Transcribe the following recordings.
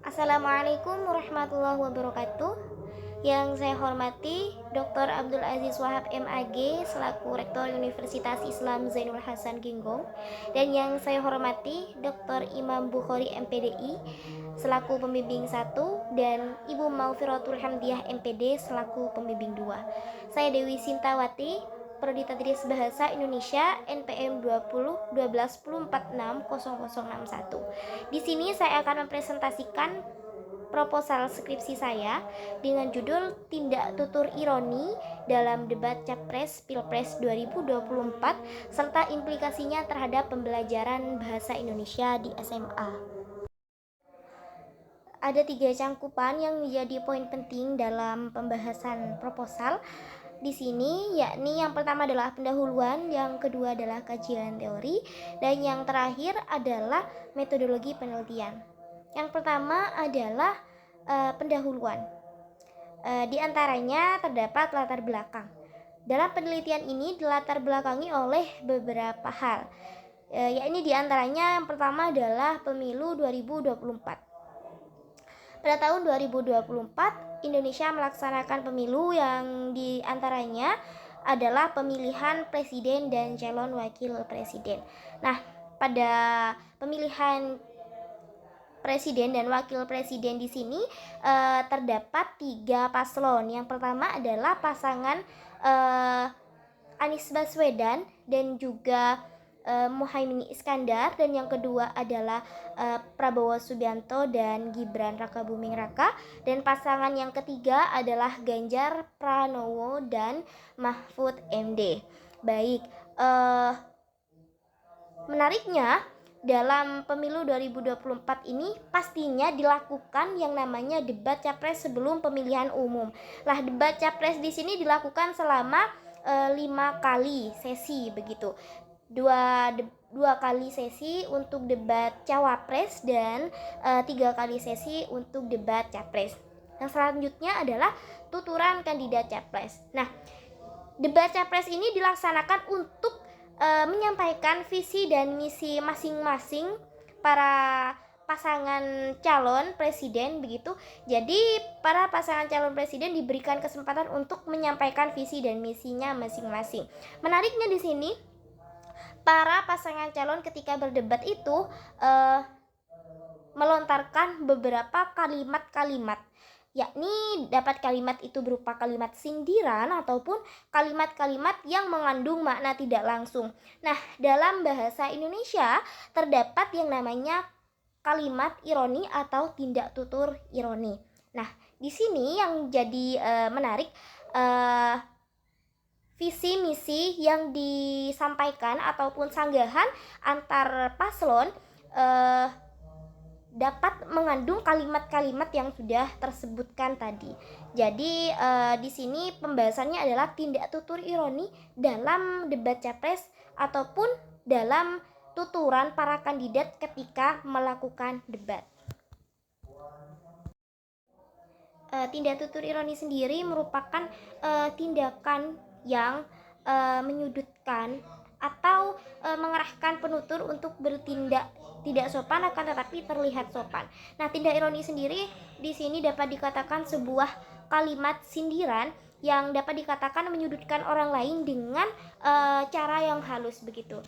Assalamualaikum warahmatullahi wabarakatuh. Yang saya hormati Dr. Abdul Aziz Wahab MAG selaku Rektor Universitas Islam Zainul Hasan Ginggong, dan yang saya hormati Dr. Imam Bukhari MPDI selaku pembimbing 1 dan Ibu Maufiratul Hamdiah MPD selaku pembimbing 2. Saya Dewi Sintawati, Prodi Tadris Bahasa Indonesia NPM 20 12 1046 0061. Di sini saya akan mempresentasikan proposal skripsi saya dengan judul Tindak Tutur Ironi dalam Debat Capres Pilpres 2024 serta implikasinya terhadap pembelajaran bahasa Indonesia di SMA. Ada 3 cangkupan yang menjadi poin penting dalam pembahasan proposal di sini, yakni yang pertama adalah pendahuluan, yang kedua adalah kajian teori, dan yang terakhir adalah metodologi penelitian. Yang pertama adalah pendahuluan. Di antaranya terdapat latar belakang. Dalam penelitian ini dilatar belakangi oleh beberapa hal, yakni di antaranya yang pertama adalah pemilu 2024. Pada tahun 2024, Indonesia melaksanakan pemilu yang diantaranya adalah pemilihan presiden dan calon wakil presiden. Nah, pada pemilihan presiden dan wakil presiden di sini terdapat 3 paslon. Yang pertama adalah pasangan Anies Baswedan dan juga Muhaimin Iskandar, dan yang kedua adalah Prabowo Subianto dan Gibran Rakabuming Raka, dan pasangan yang ketiga adalah Ganjar Pranowo dan Mahfud MD. Baik, menariknya dalam pemilu 2024 ini pastinya dilakukan yang namanya debat capres sebelum pemilihan umum. Lah, debat capres di sini dilakukan selama 5 kali sesi begitu. Dua kali sesi untuk debat cawapres dan 3 kali sesi untuk debat capres. Yang selanjutnya adalah tuturan kandidat capres. Nah, debat capres ini dilaksanakan untuk menyampaikan visi dan misi masing-masing para pasangan calon presiden begitu. Jadi para pasangan calon presiden diberikan kesempatan untuk menyampaikan visi dan misinya masing-masing. Menariknya di sini, para pasangan calon ketika berdebat itu melontarkan beberapa kalimat-kalimat, yakni dapat kalimat itu berupa kalimat sindiran ataupun kalimat-kalimat yang mengandung makna tidak langsung. Nah, dalam bahasa Indonesia terdapat yang namanya kalimat ironi atau tindak tutur ironi. Nah, di sini yang jadi menarik, visi misi yang disampaikan ataupun sanggahan antar paslon dapat mengandung kalimat-kalimat yang sudah tersebutkan tadi. Jadi di sini pembahasannya adalah tindak tutur ironi dalam debat capres ataupun dalam tuturan para kandidat ketika melakukan debat. Tindak tutur ironi sendiri merupakan tindakan yang menyudutkan atau mengerahkan penutur untuk bertindak tidak sopan akan tetapi terlihat sopan. Nah, tindak ironi sendiri di sini dapat dikatakan sebuah kalimat sindiran yang dapat dikatakan menyudutkan orang lain dengan cara yang halus begitu.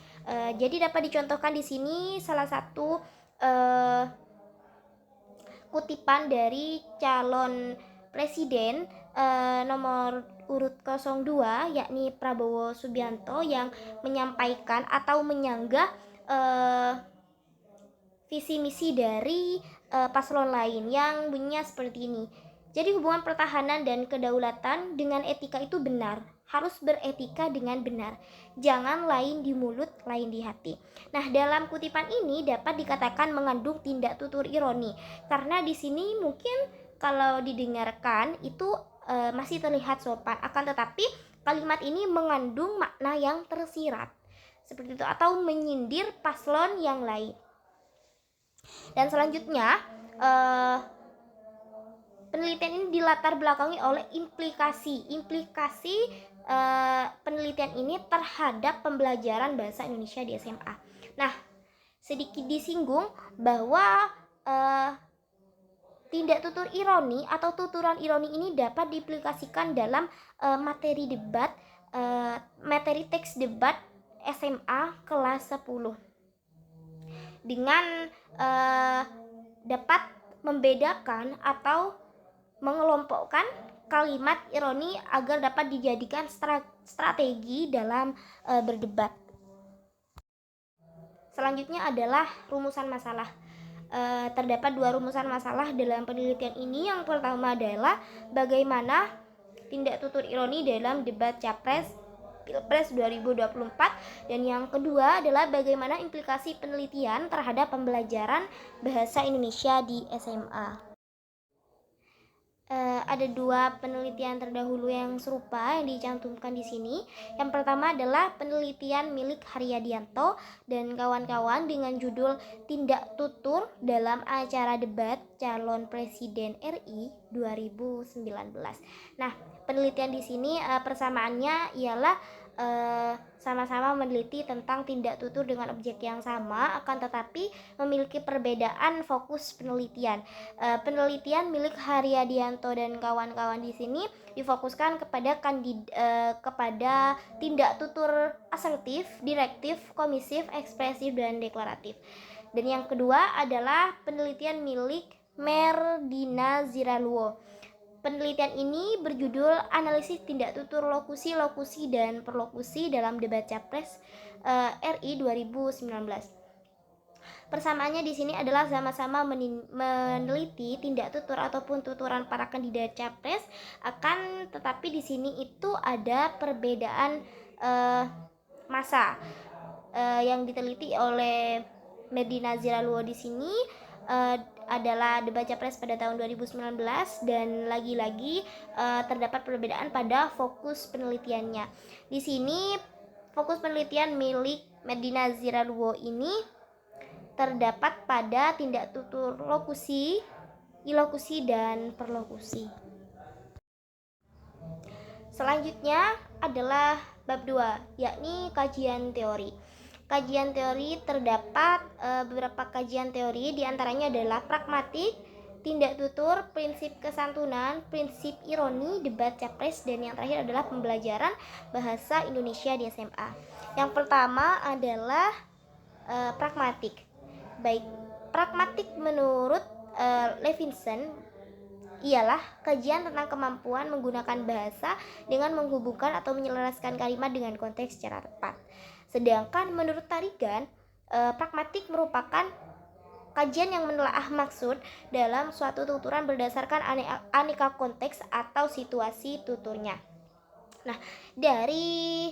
Jadi dapat dicontohkan di sini salah satu kutipan dari calon presiden nomor urut 02 yakni Prabowo Subianto yang menyampaikan atau menyanggah visi misi dari paslon lain yang bunyinya seperti ini. Jadi hubungan pertahanan dan kedaulatan dengan etika itu benar, harus beretika dengan benar. Jangan lain di mulut, lain di hati. Nah, dalam kutipan ini dapat dikatakan mengandung tindak tutur ironi, karena di sini mungkin kalau didengarkan itu masih terlihat sopan, akan tetapi kalimat ini mengandung makna yang tersirat seperti itu atau menyindir paslon yang lain. Dan selanjutnya penelitian ini dilatar belakangi oleh implikasi penelitian ini terhadap pembelajaran bahasa Indonesia di SMA. Nah, sedikit disinggung bahwa Tindak tutur ironi atau tuturan ironi ini dapat diaplikasikan dalam materi debat, materi teks debat SMA kelas 10 dengan dapat membedakan atau mengelompokkan kalimat ironi agar dapat dijadikan strategi dalam berdebat. Selanjutnya adalah rumusan masalah. Terdapat 2 rumusan masalah dalam penelitian ini. Yang pertama adalah bagaimana tindak tutur ironi dalam debat Capres Pilpres 2024, dan yang kedua adalah bagaimana implikasi penelitian terhadap pembelajaran bahasa Indonesia di SMA. Ada 2 penelitian terdahulu yang serupa yang dicantumkan di sini. Yang pertama adalah penelitian milik Haryadianto dan kawan-kawan dengan judul Tindak Tutur dalam Acara Debat Calon Presiden RI 2019. Nah, penelitian di sini persamaannya ialah sama-sama meneliti tentang tindak tutur dengan objek yang sama, akan tetapi memiliki perbedaan fokus penelitian. Penelitian milik Haryadianto dan kawan-kawan di sini difokuskan kepada tindak tutur asertif, direktif, komisif, ekspresif, dan deklaratif. Dan yang kedua adalah penelitian milik Merdina Ziraluo. Penelitian ini berjudul Analisis Tindak Tutur Lokusi, Lokusi, dan Perlokusi dalam Debat Capres RI 2019. Persamaannya di sini adalah sama-sama meneliti tindak tutur ataupun tuturan para kandidat capres, akan tetapi di sini itu ada perbedaan masa yang diteliti oleh Merdina Ziraluo di sini adalah debat capres pada tahun 2019, dan lagi-lagi terdapat perbedaan pada fokus penelitiannya. Di sini fokus penelitian milik Merdina Ziraluo ini terdapat pada tindak tutur lokusi, ilokusi, dan perlokusi. Selanjutnya adalah bab 2, yakni kajian teori. Kajian teori terdapat beberapa kajian teori, diantaranya adalah pragmatik, tindak tutur, prinsip kesantunan, prinsip ironi, debat capres, dan yang terakhir adalah pembelajaran bahasa Indonesia di SMA. Yang pertama adalah pragmatik. Baik, pragmatik menurut Levinson ialah kajian tentang kemampuan menggunakan bahasa dengan menghubungkan atau menyelaraskan kalimat dengan konteks secara tepat. Sedangkan menurut Tarigan, pragmatik merupakan kajian yang menelaah maksud dalam suatu tuturan berdasarkan aneka konteks atau situasi tuturnya. Nah, dari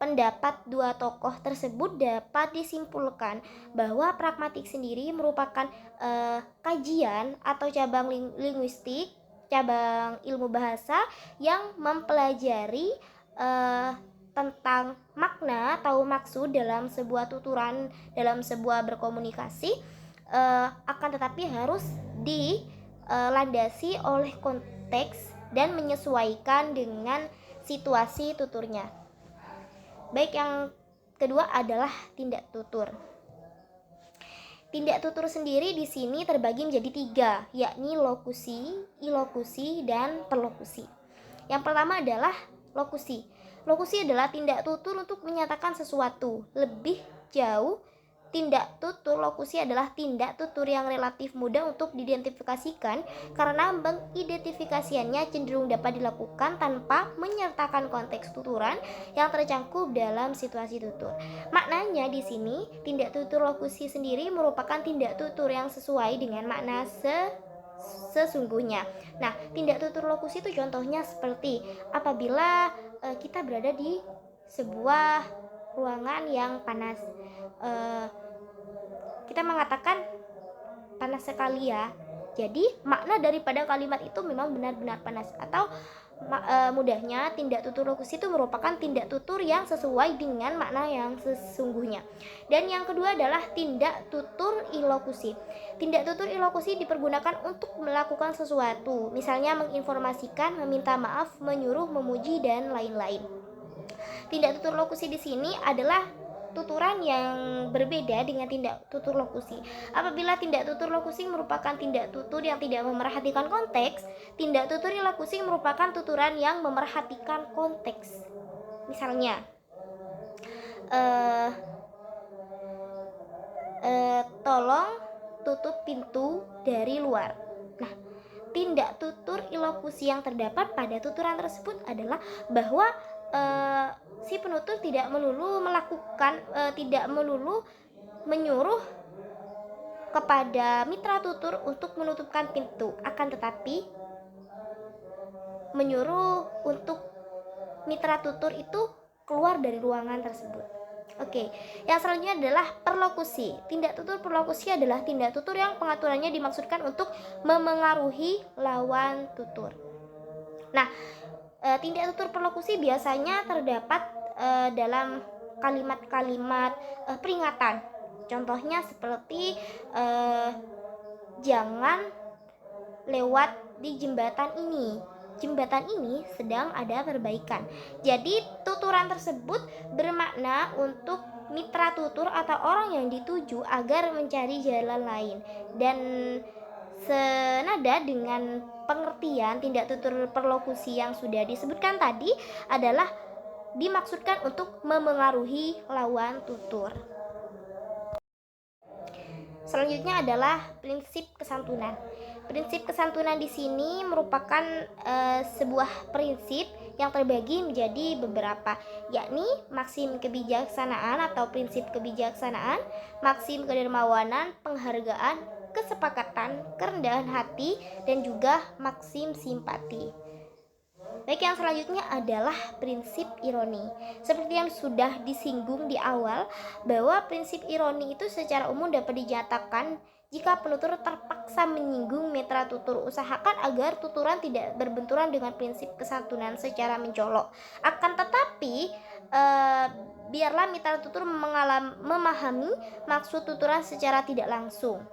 pendapat 2 tokoh tersebut dapat disimpulkan bahwa pragmatik sendiri merupakan kajian atau cabang linguistik, cabang ilmu bahasa yang mempelajari tentang makna atau maksud dalam sebuah tuturan, dalam sebuah berkomunikasi, akan tetapi harus dilandasi oleh konteks dan menyesuaikan dengan situasi tuturnya. Baik, yang kedua adalah tindak tutur. Tindak tutur sendiri di sini terbagi menjadi 3, yakni lokusi, ilokusi, dan perlokusi. Yang pertama adalah lokusi. Lokusi adalah tindak tutur untuk menyatakan sesuatu. Lebih jauh, tindak tutur lokusi adalah tindak tutur yang relatif mudah untuk diidentifikasikan karena mengidentifikasiannya cenderung dapat dilakukan tanpa menyertakan konteks tuturan yang tercangkup dalam situasi tutur. Maknanya di sini, tindak tutur lokusi sendiri merupakan tindak tutur yang sesuai dengan makna sesungguhnya. Nah, tindak tutur lokusi itu contohnya seperti apabila kita berada di sebuah ruangan yang panas, kita mengatakan panas sekali ya. Jadi makna daripada kalimat itu memang benar-benar panas. Atau mudahnya, tindak tutur lokusi itu merupakan tindak tutur yang sesuai dengan makna yang sesungguhnya. Dan yang kedua adalah tindak tutur ilokusi. Tindak tutur ilokusi dipergunakan untuk melakukan sesuatu, misalnya menginformasikan, meminta maaf, menyuruh, memuji, dan lain-lain. Tindak tutur lokusi di sini adalah tuturan yang berbeda dengan tindak tutur lokusi. Apabila tindak tutur lokusi merupakan tindak tutur yang tidak memerhatikan konteks, tindak tutur lokusi merupakan tuturan yang memerhatikan konteks. Misalnya, tolong tutup pintu dari luar. Nah, tindak tutur ilokusi yang terdapat pada tuturan tersebut adalah bahwa si penutur tidak melulu menyuruh kepada mitra tutur untuk menutupkan pintu, akan tetapi menyuruh untuk mitra tutur itu keluar dari ruangan tersebut. Oke, yang selanjutnya adalah perlokusi. Tindak tutur perlokusi adalah tindak tutur yang pengaturannya dimaksudkan untuk memengaruhi lawan tutur. Nah, tindak tutur perlokusi biasanya terdapat dalam kalimat-kalimat peringatan. Contohnya seperti jangan lewat di jembatan ini. Jembatan ini sedang ada perbaikan. Jadi tuturan tersebut bermakna untuk mitra tutur atau orang yang dituju agar mencari jalan lain, dan senada dengan pengertian tindak tutur perlokusi yang sudah disebutkan tadi adalah dimaksudkan untuk memengaruhi lawan tutur. Selanjutnya adalah prinsip kesantunan. Prinsip kesantunan di sini merupakan sebuah prinsip yang terbagi menjadi beberapa, yakni maksim kebijaksanaan atau prinsip kebijaksanaan, maksim kedermawanan, penghargaan, kesepakatan, kerendahan hati, dan juga maksim simpati. Baik, yang selanjutnya adalah prinsip ironi. Seperti yang sudah disinggung di awal, bahwa prinsip ironi itu secara umum dapat dinyatakan jika penutur terpaksa menyinggung mitra tutur. Usahakan agar tuturan tidak berbenturan dengan prinsip kesantunan secara mencolok. Akan tetapi, biarlah mitra tutur memahami maksud tuturan secara tidak langsung.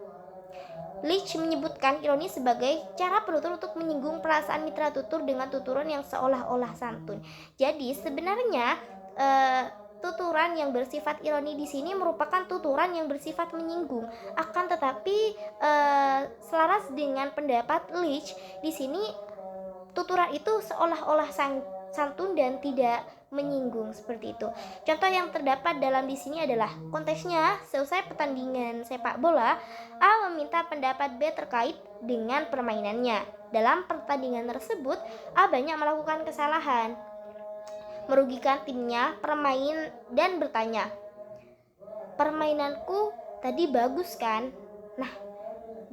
Leach menyebutkan ironi sebagai cara penutur untuk menyinggung perasaan mitra tutur dengan tuturan yang seolah-olah santun. Jadi sebenarnya tuturan yang bersifat ironi di sini merupakan tuturan yang bersifat menyinggung. Akan tetapi selaras dengan pendapat Leach, di sini tuturan itu seolah-olah santun dan tidak menyinggung, seperti itu. Contoh yang terdapat dalam di sini adalah konteksnya seusai pertandingan sepak bola, A meminta pendapat B terkait dengan permainannya. Dalam pertandingan tersebut, A banyak melakukan kesalahan, merugikan timnya, permain dan bertanya, "Permainanku tadi bagus kan?" Nah,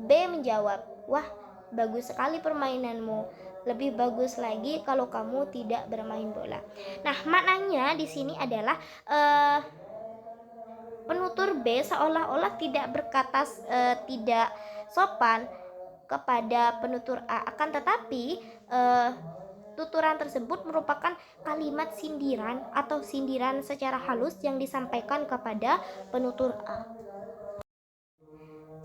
B menjawab, "Wah, bagus sekali permainanmu. Lebih bagus lagi kalau kamu tidak bermain bola." Nah, maknanya di sini adalah penutur B seolah-olah tidak berkata tidak sopan kepada penutur A. Akan tetapi tuturan tersebut merupakan kalimat sindiran atau sindiran secara halus yang disampaikan kepada penutur A.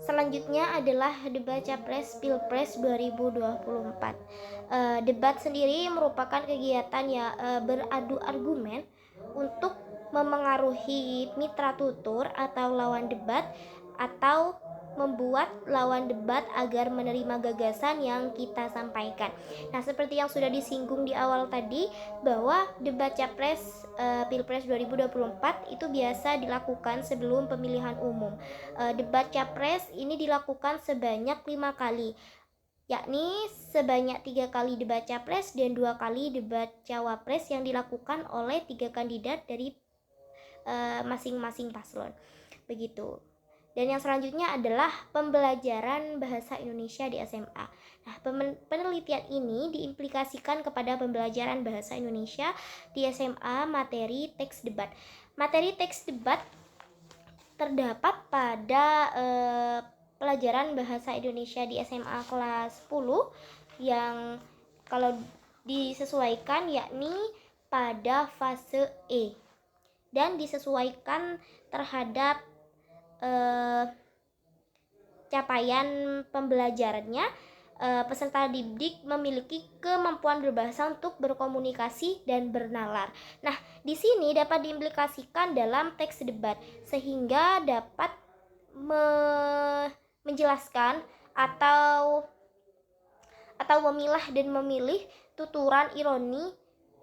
Selanjutnya adalah debat Capres Pilpres 2024. Debat sendiri merupakan kegiatan yang beradu argumen untuk memengaruhi mitra tutur atau lawan debat, atau membuat lawan debat agar menerima gagasan yang kita sampaikan. Nah, seperti yang sudah disinggung di awal tadi, bahwa debat Capres Pilpres 2024 itu biasa dilakukan sebelum pemilihan umum. Debat Capres ini dilakukan sebanyak 5 kali, yakni sebanyak 3 kali debat Capres dan 2 kali debat Cawapres yang dilakukan oleh 3 kandidat dari masing-masing paslon. Begitu. Dan yang selanjutnya adalah pembelajaran bahasa Indonesia di SMA. Nah, penelitian ini diimplikasikan kepada pembelajaran bahasa Indonesia di SMA materi teks debat. Materi teks debat terdapat pada pelajaran bahasa Indonesia di SMA kelas 10 yang kalau disesuaikan yakni pada fase E, dan disesuaikan terhadap capaian pembelajarannya peserta didik memiliki kemampuan berbahasa untuk berkomunikasi dan bernalar. Nah, di sini dapat diimplikasikan dalam teks debat sehingga dapat menjelaskan atau memilah dan memilih tuturan ironi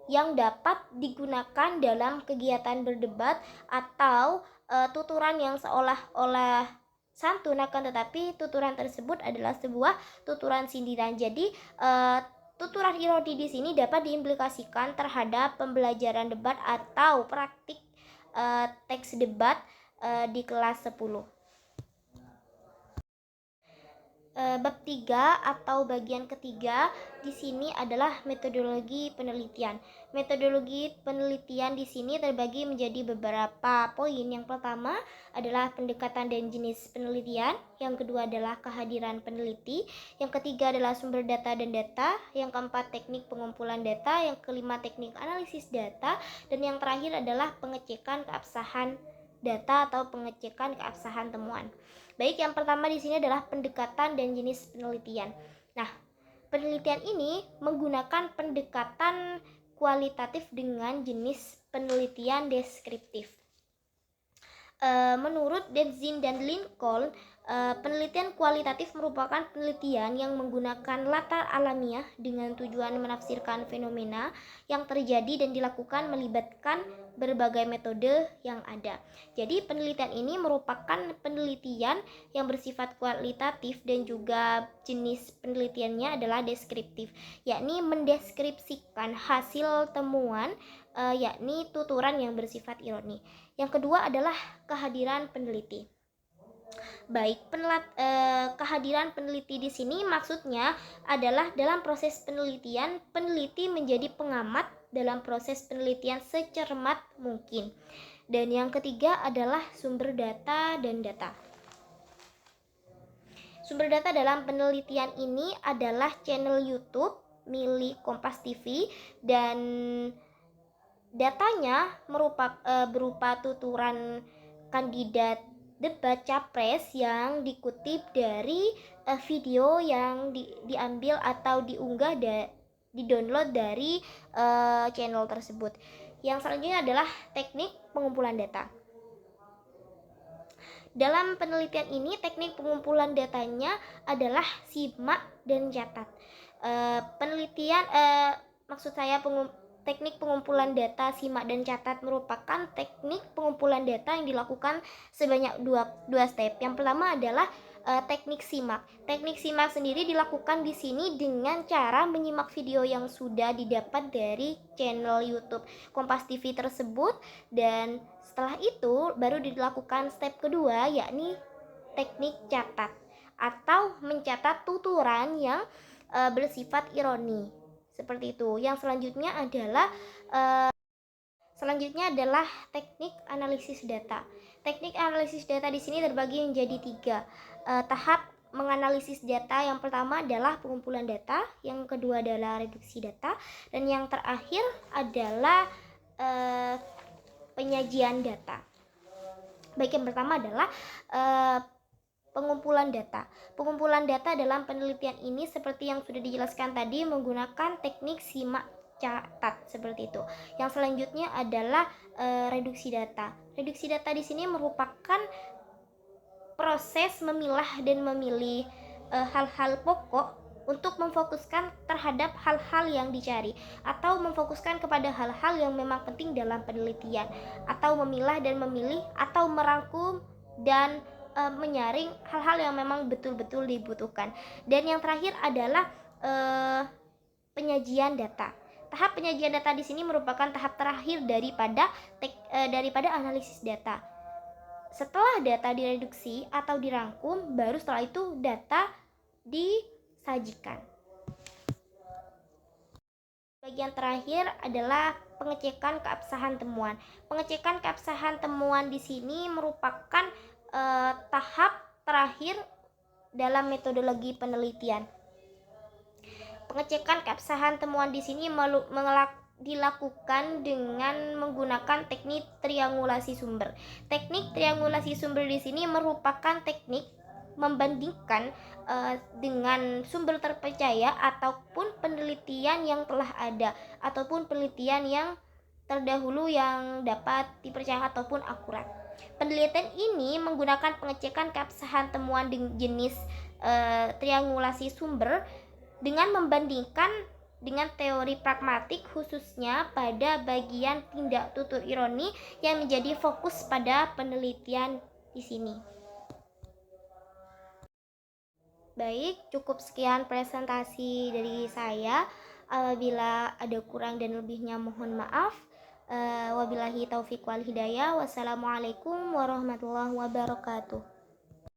yang dapat digunakan dalam kegiatan berdebat atau tuturan yang seolah-olah santun, akan tetapi tuturan tersebut adalah sebuah tuturan sindiran. Jadi tuturan ironi di sini dapat diimplikasikan terhadap pembelajaran debat atau praktik teks debat di kelas 10. Bab 3 atau bagian ketiga di sini adalah metodologi penelitian. Metodologi penelitian di sini terbagi menjadi beberapa poin. Yang pertama adalah pendekatan dan jenis penelitian, yang kedua adalah kehadiran peneliti, yang ketiga adalah sumber data dan data, yang keempat teknik pengumpulan data, yang kelima teknik analisis data, dan yang terakhir adalah pengecekan keabsahan data atau pengecekan keabsahan temuan. Baik, yang pertama di sini adalah pendekatan dan jenis penelitian. Nah, penelitian ini menggunakan pendekatan kualitatif dengan jenis penelitian deskriptif. Menurut Denzin dan Lincoln, penelitian kualitatif merupakan penelitian yang menggunakan latar alamiah dengan tujuan menafsirkan fenomena yang terjadi dan dilakukan melibatkan berbagai metode yang ada. Jadi penelitian ini merupakan penelitian yang bersifat kualitatif dan juga jenis penelitiannya adalah deskriptif, yakni mendeskripsikan hasil temuan, yakni tuturan yang bersifat ironi. Yang kedua adalah kehadiran peneliti. Baik, kehadiran peneliti di sini maksudnya adalah dalam proses penelitian, peneliti menjadi pengamat dalam proses penelitian secermat mungkin. Dan yang ketiga adalah sumber data dan data. Sumber data dalam penelitian ini adalah channel YouTube milik Kompas TV dan datanya berupa tuturan kandidat debat capres yang dikutip dari video yang diambil atau di-download dari channel tersebut. Yang selanjutnya adalah teknik pengumpulan data. Dalam penelitian ini, teknik pengumpulan datanya adalah simak dan catat. Teknik pengumpulan data simak dan catat merupakan teknik pengumpulan data yang dilakukan sebanyak dua step. Yang pertama adalah teknik simak. Teknik simak sendiri dilakukan di sini dengan cara menyimak video yang sudah didapat dari channel YouTube Kompas TV tersebut, dan setelah itu baru dilakukan step kedua, yakni teknik catat atau mencatat tuturan yang bersifat ironi. Seperti itu. Yang selanjutnya adalah teknik analisis data. Teknik analisis data di sini terbagi menjadi 3 tahap menganalisis data. Yang pertama adalah pengumpulan data, yang kedua adalah reduksi data, dan yang terakhir adalah penyajian data. Baik, yang pertama adalah pengumpulan data. Pengumpulan data dalam penelitian ini seperti yang sudah dijelaskan tadi menggunakan teknik simak catat seperti itu. Yang selanjutnya adalah reduksi data. Reduksi data di sini merupakan proses memilah dan memilih hal-hal pokok untuk memfokuskan terhadap hal-hal yang dicari, atau memfokuskan kepada hal-hal yang memang penting dalam penelitian, atau memilah dan memilih atau merangkum dan menyaring hal-hal yang memang betul-betul dibutuhkan. Dan yang terakhir adalah penyajian data. Tahap penyajian data di sini merupakan tahap terakhir daripada analisis data. Setelah data direduksi atau dirangkum, baru setelah itu data disajikan. Bagian terakhir adalah pengecekan keabsahan temuan. Pengecekan keabsahan temuan di sini merupakan tahap terakhir dalam metodologi penelitian. Pengecekan keabsahan temuan di sini dilakukan dengan menggunakan teknik triangulasi sumber. Teknik triangulasi sumber di sini merupakan teknik membandingkan dengan sumber terpercaya ataupun penelitian yang telah ada ataupun penelitian yang terdahulu yang dapat dipercaya ataupun akurat. Penelitian ini menggunakan pengecekan keabsahan temuan jenis triangulasi sumber dengan membandingkan dengan teori pragmatik, khususnya pada bagian tindak tutur ironi yang menjadi fokus pada penelitian di sini. Baik, cukup sekian presentasi dari saya. Apabila ada kurang dan lebihnya mohon maaf. Wabillahi taufiq wal hidayah. Wassalamualaikum warahmatullahi wabarakatuh.